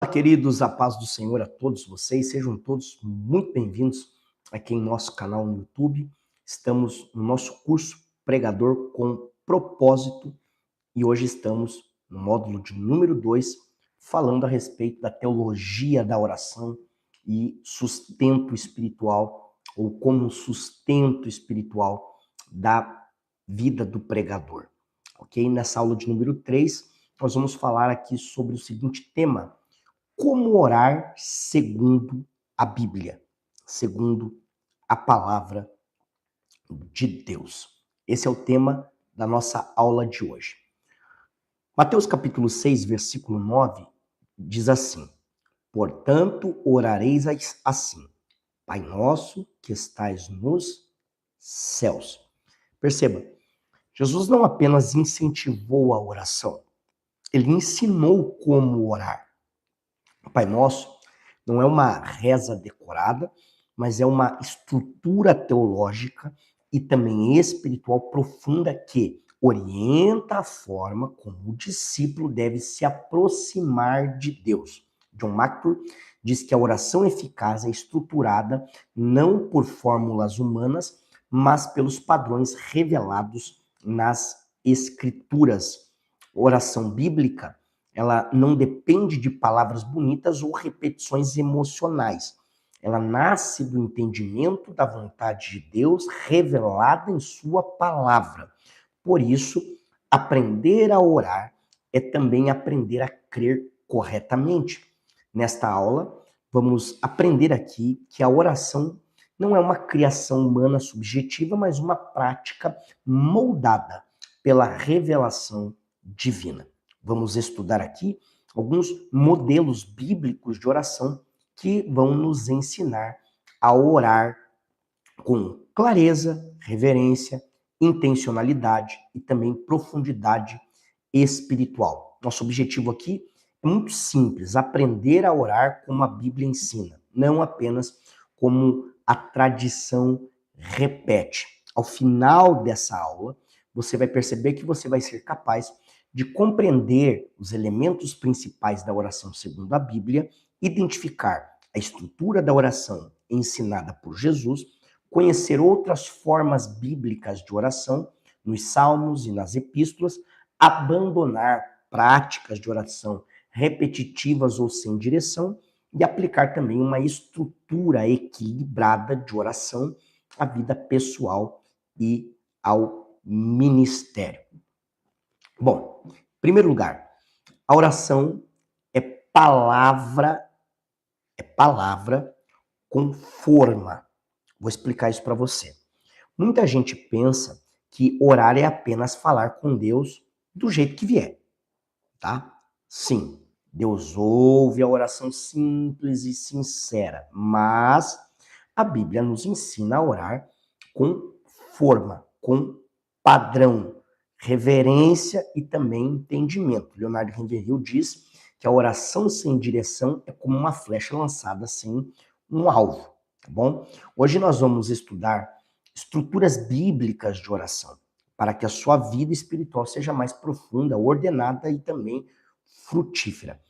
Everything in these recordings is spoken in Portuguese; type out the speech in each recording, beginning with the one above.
Olá, queridos, a paz do Senhor a todos vocês, sejam todos muito bem-vindos aqui em nosso canal no YouTube. Estamos no nosso curso Pregador com Propósito e hoje estamos no módulo de número 2, falando a respeito da teologia da oração e sustento espiritual, ou como sustento espiritual da vida do pregador. Ok? Nessa aula de número 3, nós vamos falar aqui sobre o seguinte tema: como orar segundo a Bíblia, segundo a palavra de Deus. Esse é o tema da nossa aula de hoje. Mateus capítulo 6, versículo 9, diz assim: portanto, orareis assim: Pai nosso que estais nos céus. Perceba, Jesus não apenas incentivou a oração, ele ensinou como orar. O Pai Nosso não é uma reza decorada, mas é uma estrutura teológica e também espiritual profunda que orienta a forma como o discípulo deve se aproximar de Deus. John MacArthur diz que a oração eficaz é estruturada não por fórmulas humanas, mas pelos padrões revelados nas Escrituras. Oração bíblica, ela não depende de palavras bonitas ou repetições emocionais. Ela nasce do entendimento da vontade de Deus revelada em sua palavra. Por isso, aprender a orar é também aprender a crer corretamente. Nesta aula, vamos aprender aqui que a oração não é uma criação humana subjetiva, mas uma prática moldada pela revelação divina. Vamos estudar aqui alguns modelos bíblicos de oração que vão nos ensinar a orar com clareza, reverência, intencionalidade e também profundidade espiritual. Nosso objetivo aqui é muito simples: aprender a orar como a Bíblia ensina, não apenas como a tradição repete. Ao final dessa aula, você vai perceber que você vai ser capaz de compreender os elementos principais da oração segundo a Bíblia, identificar a estrutura da oração ensinada por Jesus, conhecer outras formas bíblicas de oração nos salmos e nas epístolas, abandonar práticas de oração repetitivas ou sem direção e aplicar também uma estrutura equilibrada de oração à vida pessoal e ao ministério. Bom, em primeiro lugar, a oração é palavra com forma. Vou explicar isso para você. Muita gente pensa que orar é apenas falar com Deus do jeito que vier, tá? Sim, Deus ouve a oração simples e sincera, mas a Bíblia nos ensina a orar com forma, com padrão, reverência e também entendimento. Leonardo Ravenhill diz que a oração sem direção é como uma flecha lançada sem um alvo, tá bom? Hoje nós vamos estudar estruturas bíblicas de oração, para que a sua vida espiritual seja mais profunda, ordenada e também frutífera.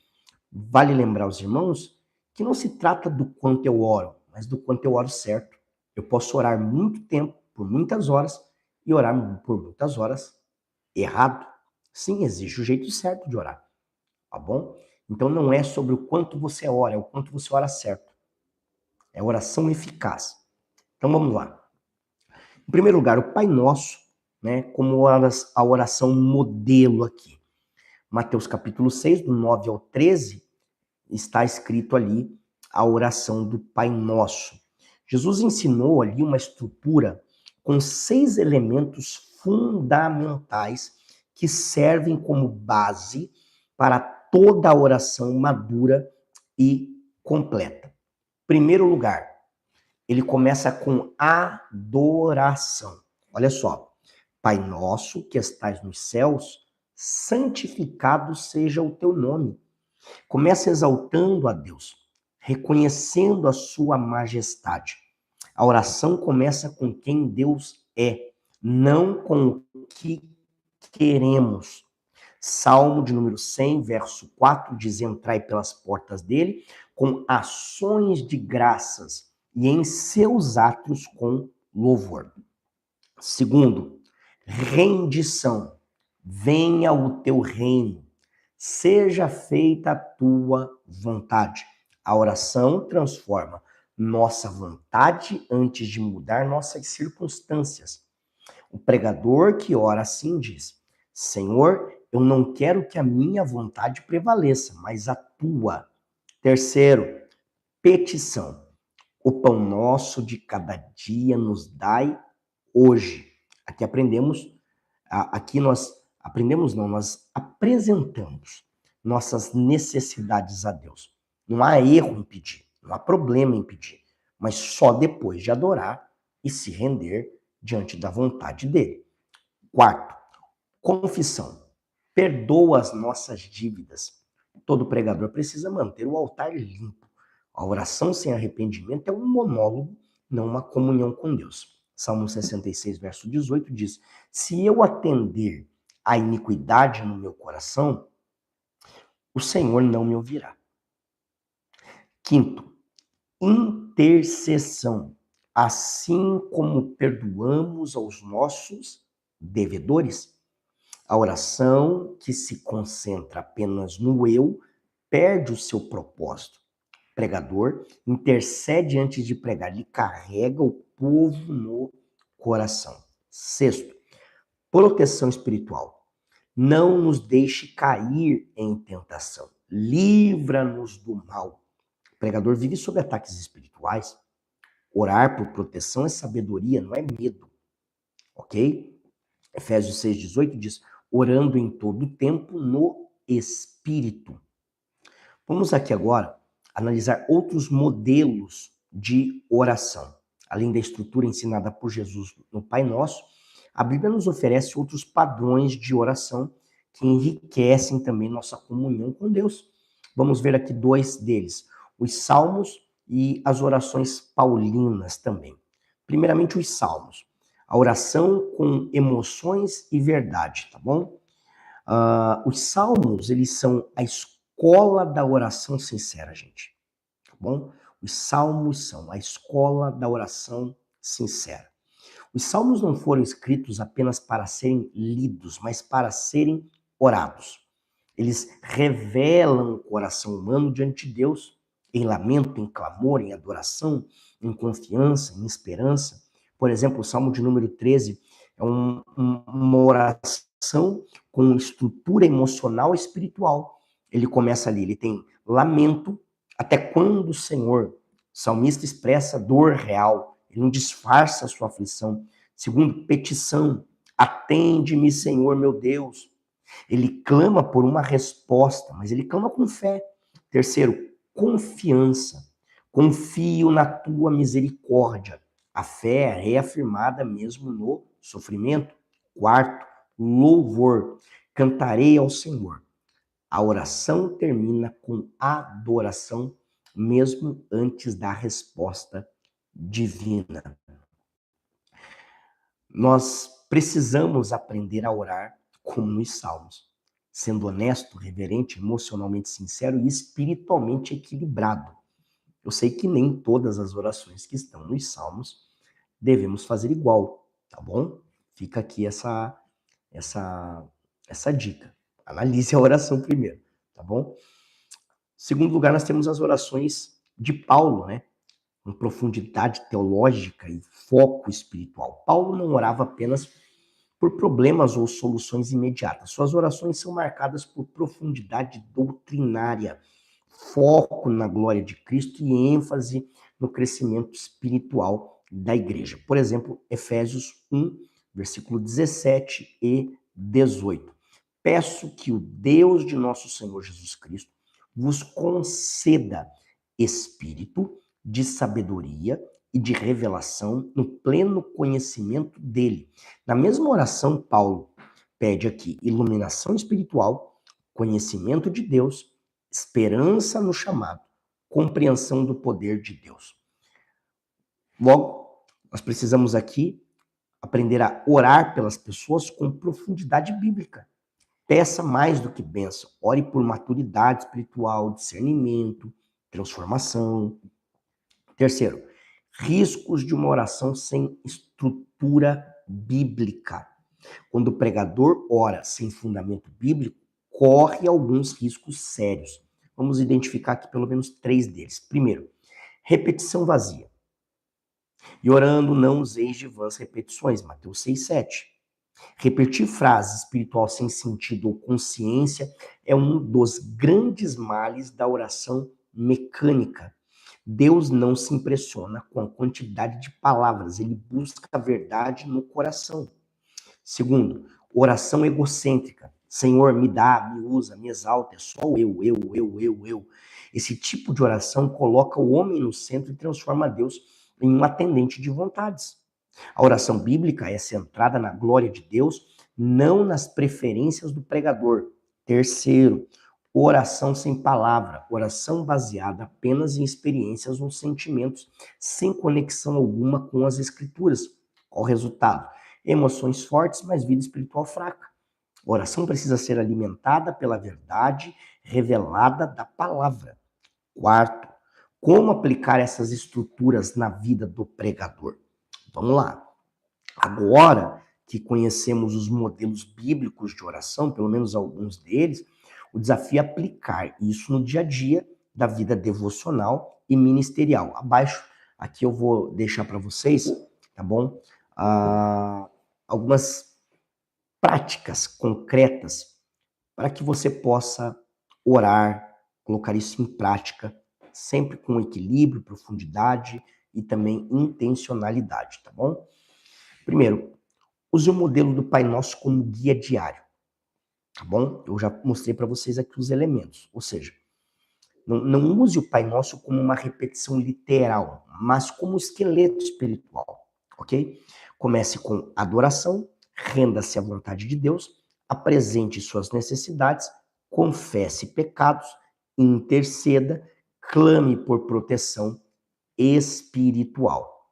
Vale lembrar os irmãos que não se trata do quanto eu oro, mas do quanto eu oro certo. Eu posso orar muito tempo, por muitas horas, e orar por muitas horas errado. Sim, existe o jeito certo de orar, tá bom? Então não é sobre o quanto você ora, é o quanto você ora certo. É oração eficaz. Então vamos lá. Em primeiro lugar, o Pai Nosso, né, como a oração modelo aqui. Mateus capítulo 6, do 9 ao 13, está escrito ali a oração do Pai Nosso. Jesus ensinou ali uma estrutura com 6 elementos fundamentais que servem como base para toda a oração madura e completa. Primeiro lugar, ele começa com adoração. Olha só. Pai nosso que estais nos céus, santificado seja o teu nome. Começa exaltando a Deus, reconhecendo a sua majestade. A oração começa com quem Deus é, não com o que queremos. Salmo de número 100, verso 4, diz: entrai pelas portas dele com ações de graças e em seus átrios com louvor. Segundo, rendição. Venha o teu reino, seja feita a tua vontade. A oração transforma nossa vontade antes de mudar nossas circunstâncias. O pregador que ora assim diz: Senhor, eu não quero que a minha vontade prevaleça, mas a tua. Terceiro, petição. O pão nosso de cada dia nos dai hoje. Aqui aprendemos, aqui nós aprendemos não, nós apresentamos nossas necessidades a Deus. Não há erro em pedir, não há problema em pedir, mas só depois de adorar e se render diante da vontade dele. Quarto, confissão. Perdoa as nossas dívidas. Todo pregador precisa manter o altar limpo. A oração sem arrependimento é um monólogo, não uma comunhão com Deus. Salmo 66, verso 18 diz: se eu atender à iniquidade no meu coração, o Senhor não me ouvirá. Quinto, intercessão. Assim como perdoamos aos nossos devedores. A oração que se concentra apenas no eu perde o seu propósito. O pregador intercede antes de pregar, ele carrega o povo no coração. Sexto, proteção espiritual. Não nos deixe cair em tentação. Livra-nos do mal. O pregador vive sob ataques espirituais. Orar por proteção é sabedoria, não é medo. Ok? Efésios 6,18 diz: orando em todo o tempo no Espírito. Vamos aqui agora analisar outros modelos de oração. Além da estrutura ensinada por Jesus no Pai Nosso, a Bíblia nos oferece outros padrões de oração que enriquecem também nossa comunhão com Deus. Vamos ver aqui dois deles: os Salmos e as orações paulinas também. Primeiramente, os Salmos. A oração com emoções e verdade, tá bom? Os Salmos, eles são a escola da oração sincera, gente. Tá bom? Os Salmos são a escola da oração sincera. Os Salmos não foram escritos apenas para serem lidos, mas para serem orados. Eles revelam o coração humano diante de Deus, em lamento, em clamor, em adoração, em confiança, em esperança. Por exemplo, o Salmo de número 13 é uma oração com estrutura emocional e espiritual. Ele começa ali, ele tem lamento, até quando o Senhor, o salmista expressa dor real, ele não disfarça a sua aflição. Segundo, petição, atende-me, Senhor meu Deus. Ele clama por uma resposta, mas ele clama com fé. Terceiro, confiança. Confio na tua misericórdia. A fé é reafirmada mesmo no sofrimento. Quarto, louvor. Cantarei ao Senhor. A oração termina com adoração, mesmo antes da resposta divina. Nós precisamos aprender a orar como nos Salmos, sendo honesto, reverente, emocionalmente sincero e espiritualmente equilibrado. Eu sei que nem todas as orações que estão nos Salmos devemos fazer igual, tá bom? Fica aqui essa dica. Analise a oração primeiro, tá bom? Segundo lugar, nós temos as orações de Paulo, né? Com profundidade teológica e foco espiritual. Paulo não orava apenas por problemas ou soluções imediatas. Suas orações são marcadas por profundidade doutrinária, foco na glória de Cristo e ênfase no crescimento espiritual da igreja. Por exemplo, Efésios 1, versículo 17 e 18. Peço que o Deus de nosso Senhor Jesus Cristo vos conceda espírito de sabedoria e de revelação no pleno conhecimento dele. Na mesma oração, Paulo pede aqui iluminação espiritual, conhecimento de Deus, esperança no chamado, compreensão do poder de Deus. Logo, nós precisamos aqui aprender a orar pelas pessoas com profundidade bíblica. Peça mais do que bênção. Ore por maturidade espiritual, discernimento, transformação. Terceiro, riscos de uma oração sem estrutura bíblica. Quando o pregador ora sem fundamento bíblico, corre alguns riscos sérios. Vamos identificar aqui pelo menos 3 deles. Primeiro, repetição vazia. E orando não useis de vãs repetições, Mateus 6,7. Repetir frase espiritual sem sentido ou consciência é um dos grandes males da oração mecânica. Deus não se impressiona com a quantidade de palavras, ele busca a verdade no coração. Segundo, oração egocêntrica. Senhor, me dá, me usa, me exalta, é só eu. Esse tipo de oração coloca o homem no centro e transforma Deus em um atendente de vontades. A oração bíblica é centrada na glória de Deus, não nas preferências do pregador. Terceiro, oração sem palavra, oração baseada apenas em experiências ou sentimentos, sem conexão alguma com as escrituras. Qual o resultado? Emoções fortes, mas vida espiritual fraca. A oração precisa ser alimentada pela verdade revelada da palavra. Quarto, como aplicar essas estruturas na vida do pregador? Vamos lá. Agora que conhecemos os modelos bíblicos de oração, pelo menos alguns deles, o desafio é aplicar isso no dia a dia da vida devocional e ministerial. Abaixo, aqui eu vou deixar para vocês, tá bom? Algumas práticas concretas para que você possa orar, colocar isso em prática, sempre com equilíbrio, profundidade e também intencionalidade, tá bom? Primeiro, use o modelo do Pai Nosso como guia diário, tá bom? Eu já mostrei para vocês aqui os elementos, ou seja, não use o Pai Nosso como uma repetição literal, mas como esqueleto espiritual, ok? Comece com adoração, renda-se à vontade de Deus, apresente suas necessidades, confesse pecados, interceda, clame por proteção espiritual.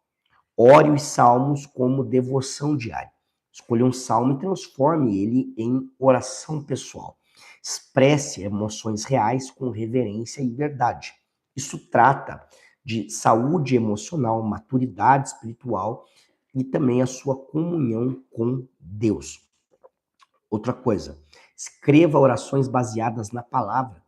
Ore os salmos como devoção diária. Escolha um salmo e transforme ele em oração pessoal. Expresse emoções reais com reverência e verdade. Isso trata de saúde emocional, maturidade espiritual e também a sua comunhão com Deus. Outra coisa, escreva orações baseadas na palavra.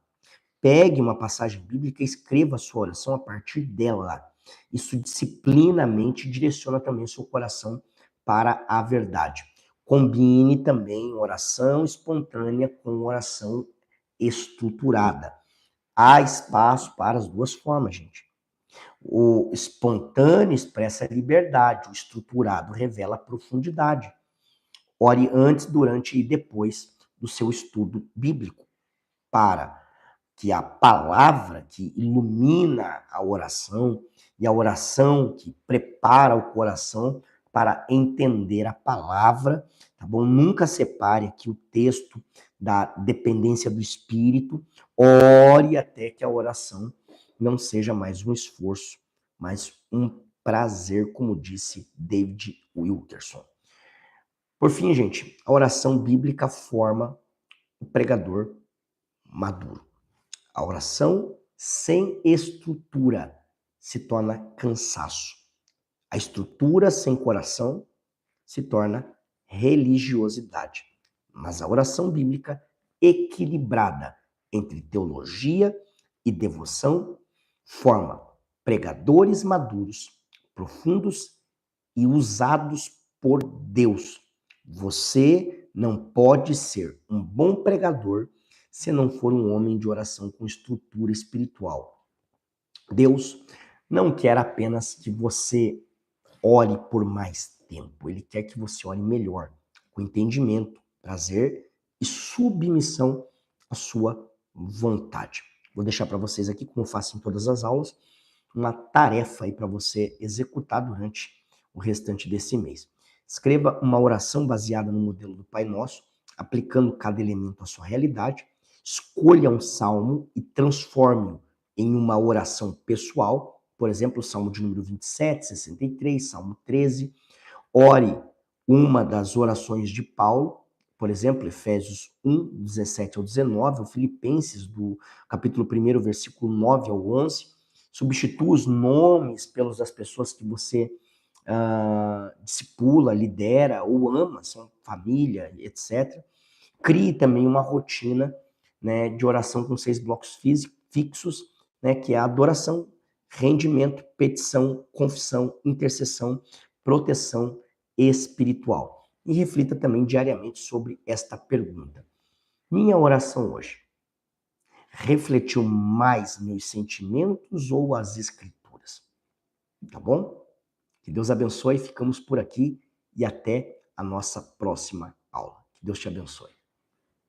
Pegue uma passagem bíblica e escreva a sua oração a partir dela. Isso disciplina a mente e direciona também o seu coração para a verdade. Combine também oração espontânea com oração estruturada. Há espaço para as duas formas, gente. O espontâneo expressa liberdade, o estruturado revela profundidade. Ore antes, durante e depois do seu estudo bíblico, para que a palavra que ilumina a oração e a oração que prepara o coração para entender a palavra, tá bom? Nunca separe aqui o texto da dependência do Espírito. Ore até que a oração não seja mais um esforço, mas um prazer, como disse David Wilkerson. Por fim, gente, a oração bíblica forma o pregador maduro. A oração sem estrutura se torna cansaço. A estrutura sem coração se torna religiosidade. Mas a oração bíblica equilibrada entre teologia e devoção forma pregadores maduros, profundos e usados por Deus. Você não pode ser um bom pregador se não for um homem de oração com estrutura espiritual. Deus não quer apenas que você ore por mais tempo, ele quer que você ore melhor, com entendimento, prazer e submissão à sua vontade. Vou deixar para vocês aqui, como faço em todas as aulas, uma tarefa aí para você executar durante o restante desse mês. Escreva uma oração baseada no modelo do Pai Nosso, aplicando cada elemento à sua realidade. Escolha um salmo e transforme-o em uma oração pessoal, por exemplo, o salmo de número 27, 63, salmo 13. Ore uma das orações de Paulo, por exemplo, Efésios 1, 17 ao 19, ou Filipenses, do capítulo 1, versículo 9 ao 11. Substitua os nomes pelos das pessoas que você discipula, lidera ou ama, são família, etc. Crie também uma rotina, né, de oração com 6 blocos fixos, né, que é a adoração, rendimento, petição, confissão, intercessão, proteção espiritual. E reflita também diariamente sobre esta pergunta. Minha oração hoje refletiu mais meus sentimentos ou as escrituras? Tá bom? Que Deus abençoe, ficamos por aqui e até a nossa próxima aula. Que Deus te abençoe.